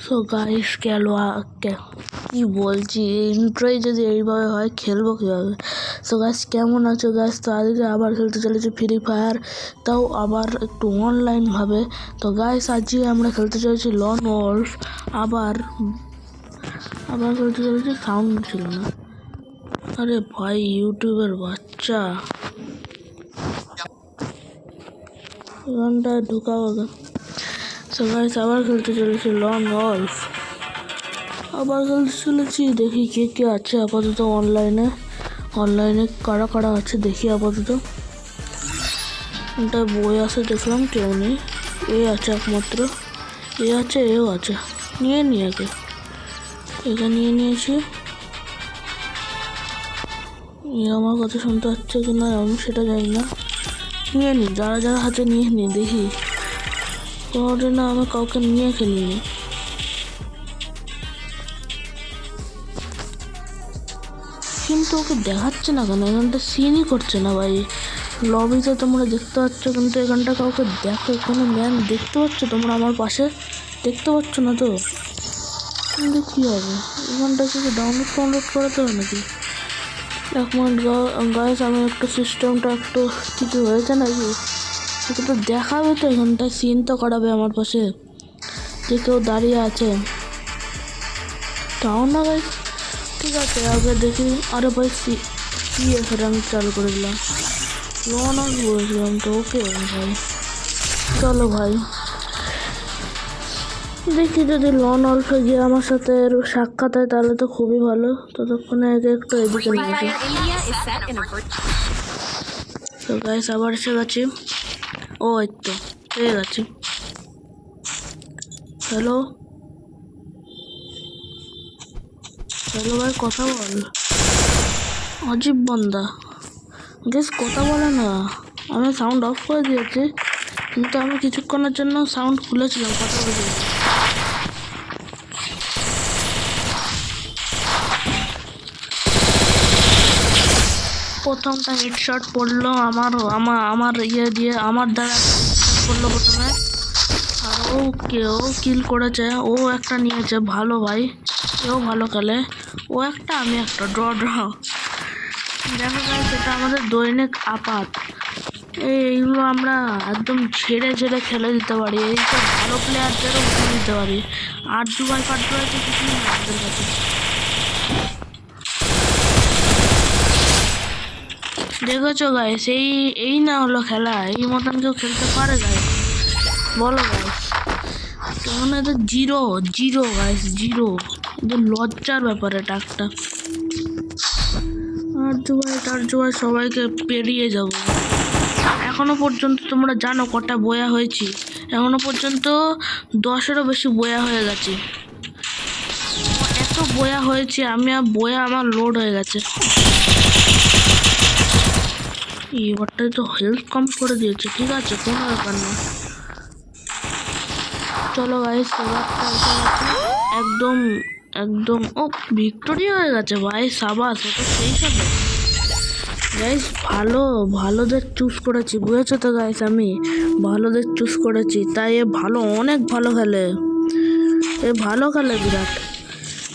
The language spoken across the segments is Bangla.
সো গাইস কি বলছি, ইন্ট্রোই যদি এইভাবে হয় খেলবো কীভাবে? সো গাইস কেমন আছো গাইস? তো আজকে আবার খেলতে চলেছি ফ্রি ফায়ার, তাও আবার একটু অনলাইনভাবে। তো গাইস আজকে আমরা খেলতে চলেছি লন ওলফ। আবার খেলতে চলেছি, সাউন্ড ছিল না। আরে ভাই ইউটিউবের বাচ্চা, গানটা ঢুকাবো। সো গাইস আবার খেলতে চলেছি লন ওলফ, দেখি কে আছে আপাতত অনলাইনে কারা আছে দেখি। আপাতত এটা বই আছে, দেখলাম কেউ নেই। এ আছে একমাত্র, এও আছে। নিয়ে একে নিয়ে নিয়েছি। আমার কথা শুনতে পাচ্ছে কি না আমি সেটা জানি না। নিয়ে নি, যারা হাতে নিয়ে নি দেখি। কোনোদিন না আমি কাউকে নিয়ে খেলিনি। কিন্তু ওকে দেখাচ্ছে না কেন? এখানটা সিনই করছে না ভাই। লবিতে তোমরা দেখতে পাচ্ছ, কিন্তু এখানটা কাউকে দেখো, কোনো ম্যান দেখতে পাচ্ছ তোমরা আমার পাশে? দেখতে পাচ্ছ না তো? কিন্তু কী হবে, এখানটা কিছু ডাউনলোড করাতে হবে নাকি? এক মিনিট গাইস, আমি একটু সিস্টেমটা একটু কিছু হয়েছে নাকি একটু তো দেখাবে তো। এখানটা সিন তো করাবে আমার পাশে যে কেউ দাঁড়িয়ে আছে, তাও না গাইস। ঠিক আছে আগে দেখি। আরে ভাই সিএস আমি চালু করে দিলাম, লোন আর বলেছিলাম তো। ওকে ভাই চলো ভাই দেখি, যদি লন অল্পে গিয়ে আমার সাথে সাক্ষাৎ হয় তাহলে তো খুবই ভালো। ততক্ষণে আগে একটু এদিকে নিয়ে আসি। তো গাইস আবার এসে গেছি। ও এই তো পেয়ে গেছি। হ্যালো ভাই, কথা বল। অজীব বন্দা গেস, কথা বলে না। আমি সাউন্ড অফ করে দিয়েছি, কিন্তু আমি কিছুক্ষণের জন্য সাউন্ড খুলেছিলাম, কথা বলে। প্রথমটা হেডশট পড়লো আমার ইয়ে দিয়ে, আমার দ্বারা পড়লো প্রথমে। আর ও কিল করেছে, ও একটা নিয়েছে। ভালো ভাই, এও ভালো খেলে। ও একটা, আমি একটা, ড্র দেখো ভাই, সেটা আমাদের দৈনিক আপাত। এইগুলো আমরা একদম ছেড়ে খেলে দিতে পারি। এইসব ভালো প্লেয়ারদেরও উঠে দিতে পারি। আর দুবার তো কিছুই না আমাদের কাছে। দেখেছো গাইস, এই না হলো খেলা। এই মতন কেউ খেলতে পারে গাইস? বলো গাইস। কেমন এটা জিরো গাইস, জিরো। এদের লজ্জার ব্যাপার এটা একটা। আর জুয়ায় সবাইকে পেরিয়ে যাব। এখনো পর্যন্ত তোমরা জানো কটা বয়া হয়েছি? এখনো পর্যন্ত 10-এরও বেশি বয়া হয়ে গেছে। এত বয়া হয়েছে আমি, আর বয়া আমার লোড হয়ে গেছে। এবারটাই তো হেলথ কম করে দিয়েছে। ঠিক আছে, কোনো ব্যাপার না। চলো গাইস, একদম ও ভিক্টোরি হয়ে গেছে ভাই, সাবাস। ওটা সেই সাথে গাইস ভালোদের চুজ করেছি, বুঝেছো তো গাইস? আমি ভালোদের চুজ করেছি, তাই অনেক ভালো খেলে। ভালো খেলে বিরাট।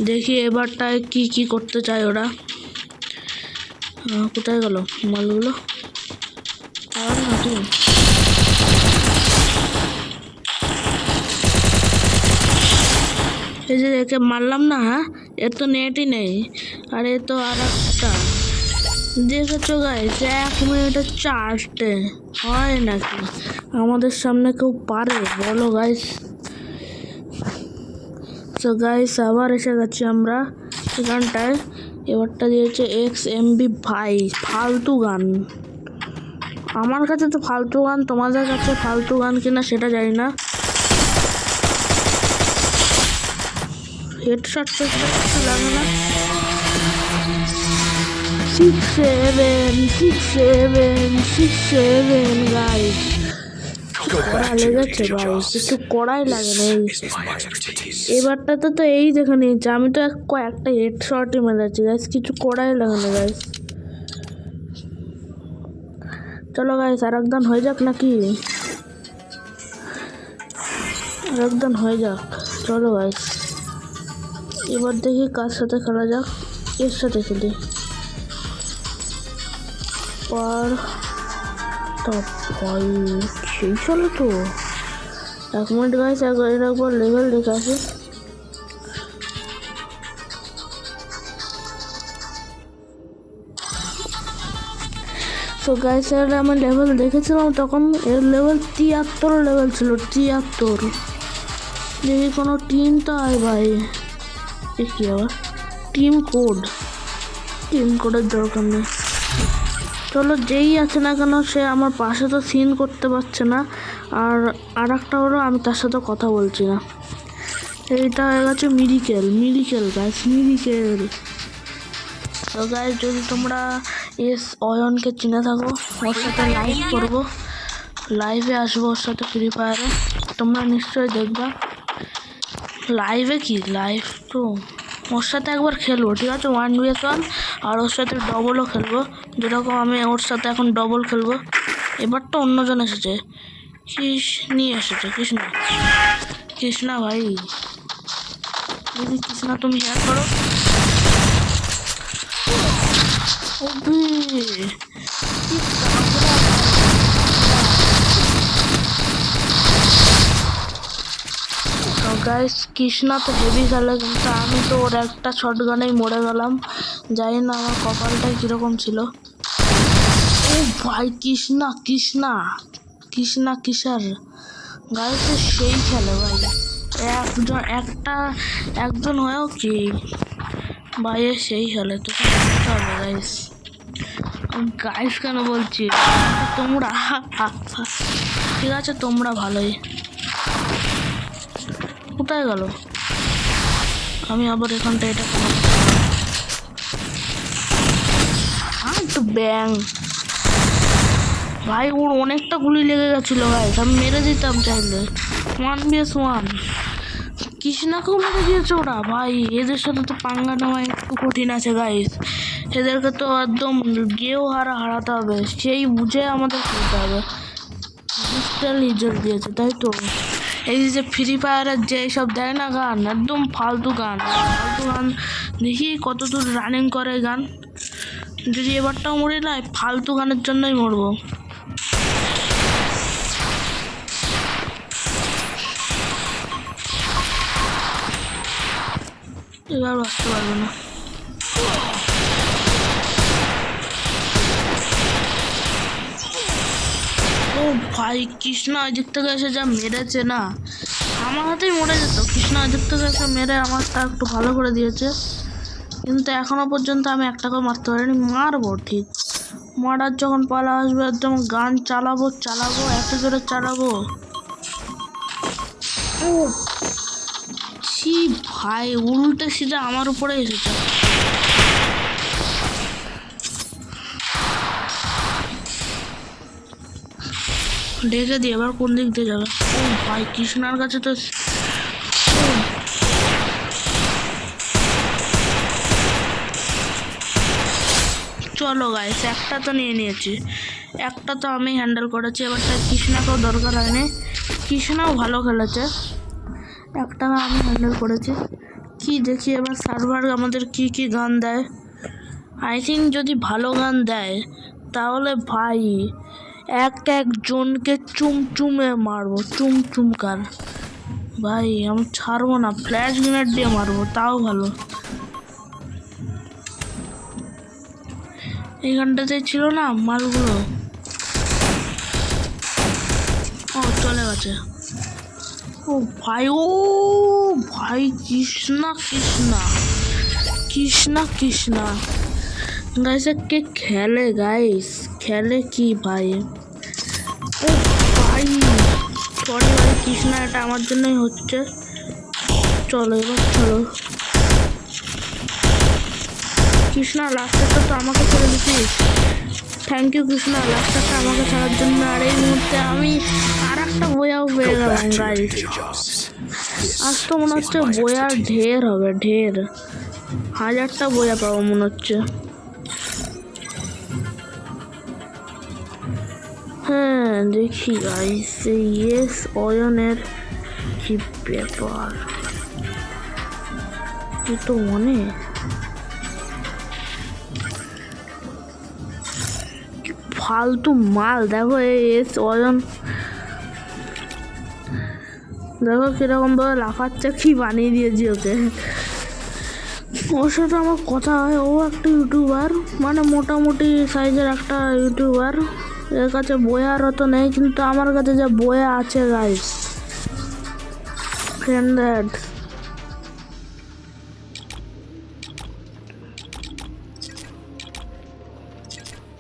দেখি এবারটায় কি করতে চায় ওরা। কোথায় গেল মালগুলো? আর নাকি এই যে একে মারলাম না, এর তো নেটই নেই। আর এ তো আর একটা, দেখেছো গাইস, 1 মিনিটে 4টে হয় নাকি? আমাদের সামনে কেউ পারে বলো গাইস? তো গাইস আবার এসে গেছি আমরা এখানটায়। এবারটা দিয়েছে XMB ভাই, ফালতু গান। আমার কাছে তো ফালতু গান, তোমাদের কাছে ফালতু গান কিনা সেটা জানি না। হেডশট লাগে না। 6-7 গাইস, কড়া লেগেছে গাইস, কিছু কড়াই লাগে না। এবারটাতে তো এই দেখে নিয়েছে, আমি তো কয়েকটা হেডশটই মেরেছি গাইস, কিছু কড়াই লাগে না গাইস। চলো গাইস আর একদম হয়ে যাক নাকি? আর একদম হয়ে যাক। চলো গাইস, এবার দেখি কার সাথে খেলা যাক। এর সাথে খেলি। আর টপ 5 সেই চলো তো। 1 মিনিট গাইস, একবার লেভেল দেখে আসি। তো গাইস এর আমি লেভেল দেখেছিলাম তখন এর লেভেল 73 লেভেল ছিল। 73। দেখি কোনো টিম তো আয় ভাই। কি আবার টিম কোডের দরকার নেই। চলো, যেই আছে না কেন সে আমার পাশে তো সিন করতে পারছে না। আর একটা হলো আমি তার সাথে কথা বলছি না। এইটা হয়ে গেছে মিরিকেল গাইস, মিরিকেল। তো গাইস, যদি তোমরা এস অয়নকে চিনে থাকো, ওর সাথে লাইভ করবো, লাইভে আসবো ওর সাথে ফ্রি ফায়ারে। তোমরা নিশ্চয়ই দেখবা লাইভে। কি লাইভ তো ওর সাথে একবার খেলবো, ঠিক আছে? 1vs1। আর ওর সাথে ডবলও খেলবো, যেরকম আমি ওর সাথে এখন ডবল খেলবো। এবার তো অন্যজন এসেছে, নিয়ে এসেছে কৃষ্ণা ভাই। দিদি কৃষ্ণা, তুমি হেয়ার করো। গাইস, কৃষ্ণা তো হেভি খেলে, কিন্তু আমি তো ওর একটা শটগানেই মরে গেলাম। জানি না আমার কপালটা কিরকম ছিল। ও ভাই, কৃষ্ণা কিসার গাইস সেই খেলে ভাই। একজন হয়েও কি ভাই সেই খেলে, তো বুঝতে হবে গাইস কেন বলছি তোমরা। ঠিক আছে, তোমরা ভালোই। কোথায় গেল? আমি আবার এখানটা এটা তো ব্যাং ভাই, ওর অনেকটা গুলি লেগে গেছিল গাইস, আমি মেরে দিতাম চাইলে। 1vs1 কৃষ্ণাকেও মেরে দিয়েছে ওরা ভাই। এদের সাথে তো পাঙ্গা নেওয়া একটু কঠিন আছে গাইস। এদেরকে তো একদম গেও হারাতে হবে, সেই বুঝে আমাদের খেলতে হবে। ইজ্জত দিয়েছে, তাই তো। এই যে ফ্রি ফায়ারের যে সব দেয় না গান, একদম ফালতু গান দেখি কত দূর রানিং করে গান। যদি এবারটাও মরি না, ফালতু গানের জন্যই মরবো। এবার বাঁচতে পারবে না। ও ভাই, কৃষ্ণা ওই দিক থেকে এসে যা মেরেছে না, আমার হাতেই মরে যেত। কৃষ্ণা ওই দিক থেকে এসে মেরে আমারটা একটু ভালো করে দিয়েছে, কিন্তু এখনো পর্যন্ত আমি একটাকেও মারতে পারিনি। মারবো ঠিক, মারার যখন পালা আসবে একদম গান চালাবো, এত জোরে চালাবো। ও ছি ভাই, উল্টে সিধা আমার উপরে এসেছে। ঢেকে দিয়ে এবার কোন দিক দিয়ে যাবে? ও ভাই, কৃষ্ণার কাছে তো চলো গাইস, একটা তো নিয়ে নিয়েছি, একটা তো আমি হ্যান্ডেল করেছি। এবারটা কৃষ্ণাকেও দরকার হয়নি, কৃষ্ণাও ভালো খেলেছে, একটা আমি হ্যান্ডেল করেছি। কি দেখি এবার সার্ভার আমাদের কি গান দেয়। আই থিঙ্ক যদি ভালো গান দেয় তাহলে ভাই একজনকে চুমচুমে মারবো, চুমকার ভাই। আমি ছাড়বো না, ফ্ল্যাশ গ্রেনেড দিয়ে মারবো, তাও ভালো। এইখানটাতে ছিল না মালগুলো। ও চলে গেছে। ও ভাই, কৃষ্ণা গাইস কে খেলে গাইস, খেলে কি ভাই। ও ভাই সরি ভাই, কৃষ্ণা এটা আমার জন্যই হচ্ছে। চলো কৃষ্ণা, লাস্টটা তো আমাকে ছেড়ে দিচ্ছিস। থ্যাংক ইউ কৃষ্ণা, লাস্টটা আমাকে ছাড়ার জন্য। আর এই মুহূর্তে আমি আর একটা বইয়াও পেয়ে গেলাম গাইস। আজ তো মনে হচ্ছে বইয়ার ঢের হবে, 1000টা বইয়া পাবো মনে হচ্ছে। হ্যাঁ দেখি গাইস, ইয়েস অয়নের কি ব্যাপার, এ তো অনেক ফালতু মাল। দেখো এই ওজন, দেখো কিরকম ভাবে লাফাচ্ছে, কি বানিয়ে দিয়েছি ওকে। ওর সাথে আমার কথা হয়, ও একটা ইউটিউবার, মানে মোটামুটি সাইজের একটা ইউটিউবার। এর কাছে বইয়ার অত নেই, কিন্তু আমার কাছে যা বইয়া আছে গাইস, ফ্রেন্ডেড।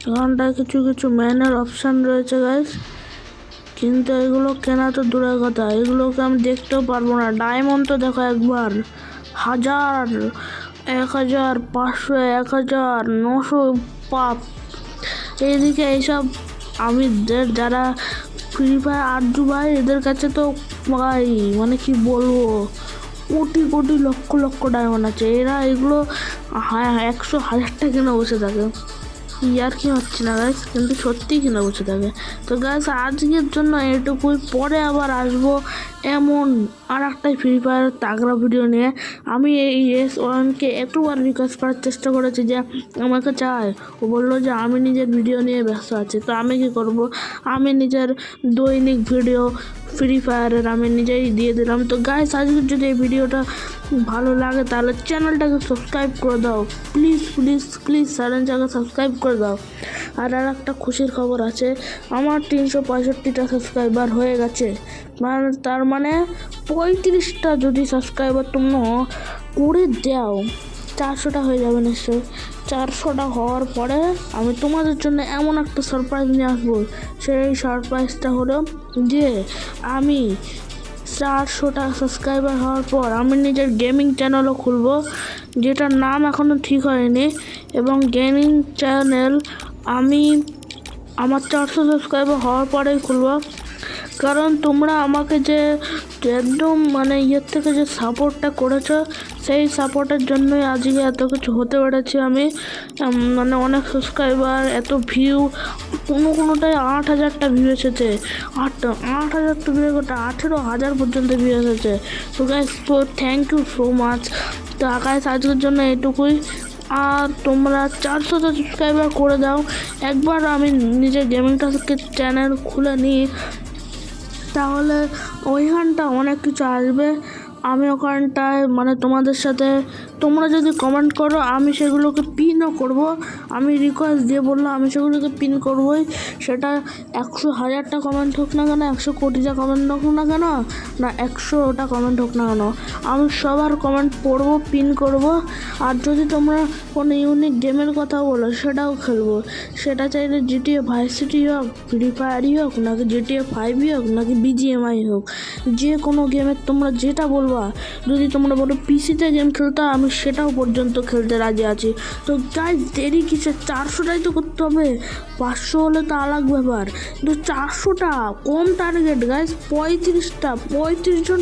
এখানটায় কিছু কিছু ম্যানের অপশান রয়েছে গাইস, কিন্তু এগুলো কেনা তো দূরের কথা, এগুলোকে আমি দেখতেও পারবো না। ডায়মন্ড তো দেখো একবার 1000, 1000, 500, 1000, 900 পাপ। এইদিকে এইসব আমি যারা ফ্রি ফায়ার আড্ডু ভাই, এদের কাছে তো ভাই মানে কি বলবো, কোটি কোটি লক্ষ লক্ষ ডায়মন্ড আছে। এরা এগুলো 100, 1000টা কিনে বসে থাকে। ইয়ার কি হচ্ছে না গাইস, কিন্তু সত্যিই কিনা বসে থাকে। তো গাইস আজকের জন্য এটুকুই, পরে আবার আসবো এমন আর একটাই ফ্রি ফায়ার তাগড়া ভিডিও নিয়ে। আমি এই S1কে এতবার রিকোয়েস্ট করার চেষ্টা করেছি যে আমাকে চায়, ও বললো যে আমি নিজের ভিডিও নিয়ে ব্যস্ত আছি। তো আমি কি করব, আমি নিজের দৈনিক ভিডিও ফ্রি ফায়ারের আমি নিজেই দিয়ে দিলাম। তো গাইস আজকের যদি এই ভিডিওটা ভালো লাগে তাহলে চ্যানেলটাকে সাবস্ক্রাইব করে দাও, প্লিজ প্লিজ প্লিজ চ্যানেলটাকে সাবস্ক্রাইব করে দাও। আর একটা খুশির খবর আছে, আমার 365টা সাবস্ক্রাইবার হয়ে গেছে। মানে তার মানে 35টা যদি সাবস্ক্রাইবার তোমরা করে দাও, 400টা হয়ে যাবে নিশ্চয়ই। 400টা হওয়ার পরে আমি তোমাদের জন্য এমন একটা সারপ্রাইজ নিয়ে আসবো। সেই সারপ্রাইজটা হলো যে আমি 400টা সাবস্ক্রাইবার হওয়ার পর আমি নিজের গেমিং চ্যানেলও খুলবো, যেটার নাম এখনও ঠিক হয়নি। এবং গেমিং চ্যানেল আমি আমার 400 সাবস্ক্রাইবার হওয়ার পরেই খুলবো। কারণ তোমরা আমাকে যে একদম মানে ইয়ের থেকে যে সাপোর্টটা করেছো, সেই সাপোর্টের জন্যই আজকে এত কিছু হতে পেরেছি আমি। মানে অনেক সাবস্ক্রাইবার, এত ভিউ, কোনোটায় 8000টা ভিউ এসেছে, 8000টা ভিউ, 18,000 পর্যন্ত ভিউ এসেছে। তো guys thank you so much. তো গাইস আজকের জন্য এটুকুই। আর তোমরা 400টা সাবস্ক্রাইবার করে দাও একবার, আমি নিজের গেমিংটাকে চ্যানেল খুলে নিই, তাহলে ওইখানটা অনেক কিছু আসবে। আমি ওখানটায় মানে তোমাদের সাথে, তোমরা যদি কমেন্ট করো আমি সেগুলোকে পিনও করব। আমি রিকোয়েস্ট দিয়ে বললো আমি সেগুলোকে পিন করবই, সেটা 100,000টা কমেন্ট হোক না কেন, 100 কোটিটা কমেন্ট হোক না কেন, না 100টা কমেন্ট হোক না কেন, আমি সবার কমেন্ট পড়বো, পিন করব। আর যদি তোমরা কোনো ইউনিক গেমের কথা বলো সেটাও খেলবো। সেটা চাইলে GTA ভাইস সিটি হোক, ফ্রি ফায়ারই হোক, নাকি GTA 5ই হোক, নাকি BGMI হোক, যে কোনো গেমের তোমরা যেটা বলবা। যদি তোমরা বলো পিসিতে গেম খেলতে, আমি সেটাও পর্যন্ত খেলতে রাজি আছি। তো গাইস দেরি কিসে, 400টাই তো করতে হবে, 500 হলে তো আলাদা ব্যাপার, কিন্তু 400টা কম টার্গেট গাইস। 35 জন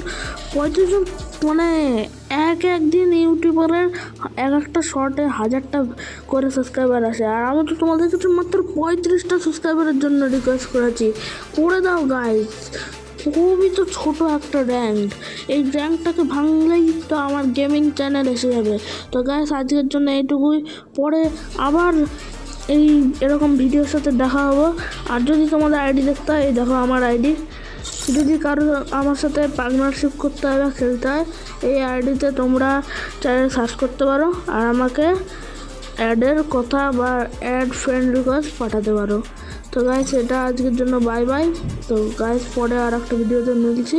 মানে একদিন ইউটিউবারের একটা শর্টে 1000টা করে সাবস্ক্রাইবার আসে, আর আমি তো তোমাদের কাছে মাত্র 35টা সাবস্ক্রাইবারের জন্য রিকোয়েস্ট করেছি, করে দাও গাইস। খুবই তো ছোটো একটা র্যাঙ্ক, এই র্যাঙ্কটাকে ভাঙলেই তো আমার গেমিং চ্যানেল এসে যাবে। তো গাইস আজকের জন্য এইটুকুই, পরে আবার এই এরকম ভিডিওর সাথে দেখা হবো। আর যদি তোমাদের আইডি দেখতে হয়, এই দেখো আমার আইডি। যদি কারো আমার সাথে পার্টনারশিপ করতে হয় বা খেলতে হয়, এই আইডিতে তোমরা চাইলে সার্চ করতে পারো, আর আমাকে অ্যাডের কথা বা অ্যাড ফ্রেন্ড রিকোয়েস্ট পাঠাতে পারো। তো গাইস এটা আজকের জন্য বাই বাই। তো গাইস পরে আর একটা ভিডিওতে মিলছি,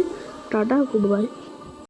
টাটা, গুড বাই।